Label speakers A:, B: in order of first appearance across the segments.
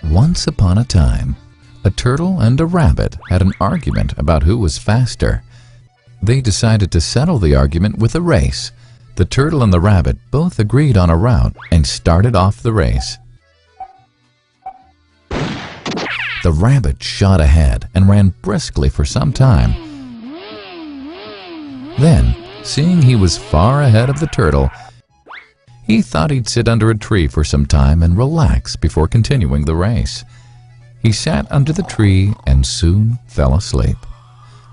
A: Once upon a time, a turtle and a rabbit had an argument about who was faster. They decided to settle the argument with a race. The turtle and the rabbit both agreed on a route and started off the race. The rabbit shot ahead and ran briskly for some time. Then, seeing he was far ahead of the turtle, he thought he'd sit under a tree for some time and relax before continuing the race. He sat under the tree and soon fell asleep.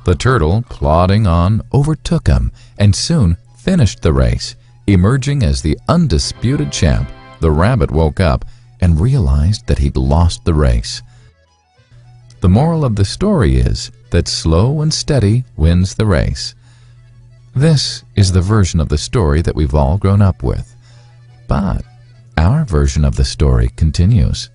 A: The turtle, plodding on, overtook him and soon finished the race, emerging as the undisputed champ. The rabbit woke up and realized that he'd lost the race. The moral of the story is that slow and steady wins the race. This is the version of the story that we've all grown up with. But our version of the story continues.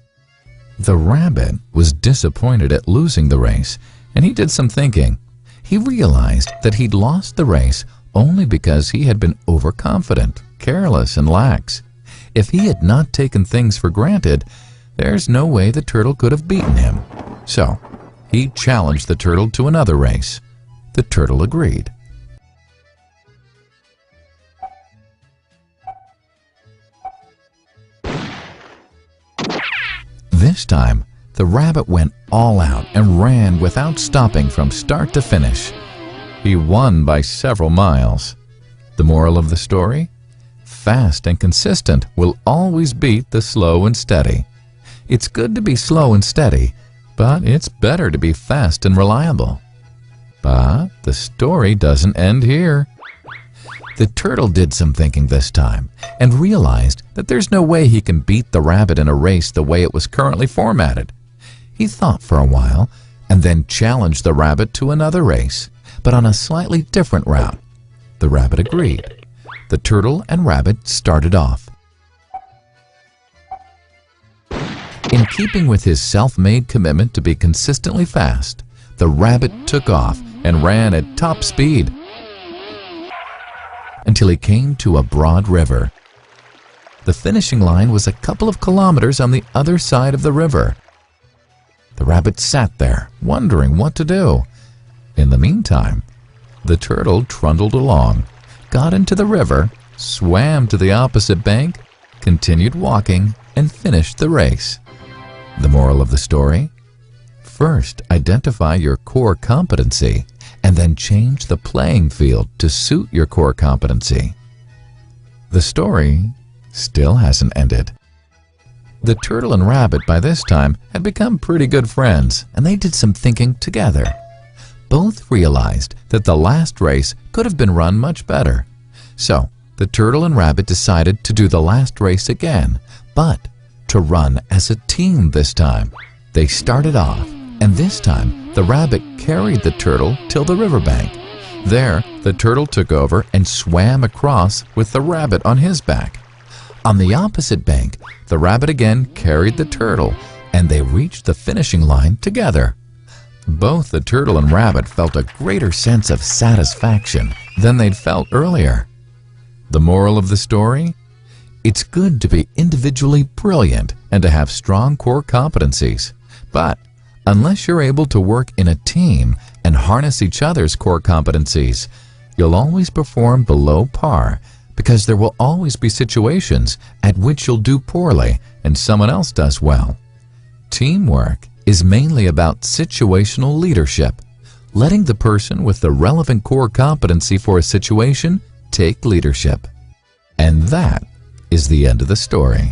A: The rabbit was disappointed at losing the race, and he did some thinking. He realized that he'd lost the race only because he had been overconfident, careless, and lax. If he had not taken things for granted, there's no way the turtle could have beaten him. So, he challenged the turtle to another race. The turtle agreed. This time, the rabbit went all out and ran without stopping from start to finish. He won by several miles. The moral of the story? Fast and consistent will always beat the slow and steady. It's good to be slow and steady, but it's better to be fast and reliable. But the story doesn't end here. The turtle did some thinking this time and realized that there's no way he can beat the rabbit in a race the way it was currently formatted. He thought for a while and then challenged the rabbit to another race, but on a slightly different route. The rabbit agreed. The turtle and rabbit started off. In keeping with his self-made commitment to be consistently fast, the rabbit took off and ran at top speed until he came to a broad river. The finishing line was a couple of kilometers on the other side of the river. The rabbit sat there, wondering what to do. In the meantime, the turtle trundled along, got into the river, swam to the opposite bank, continued walking, and finished the race. The moral of the story? First, identify your core competency, and then change the playing field to suit your core competency. The story still hasn't ended. The turtle and rabbit by this time had become pretty good friends, and they did some thinking together. Both realized that the last race could have been run much better. So, the turtle and rabbit decided to do the last race again, but to run as a team this time. They started off, and this time the rabbit carried the turtle till the riverbank. There, the turtle took over and swam across with the rabbit on his back. On the opposite bank, the rabbit again carried the turtle, and they reached the finishing line together. Both the turtle and rabbit felt a greater sense of satisfaction than they'd felt earlier. The moral of the story? It's good to be individually brilliant and to have strong core competencies. But unless you're able to work in a team and harness each other's core competencies, you'll always perform below par, because there will always be situations at which you'll do poorly and someone else does well. Teamwork is mainly about situational leadership, letting the person with the relevant core competency for a situation take leadership. And that is the end of the story.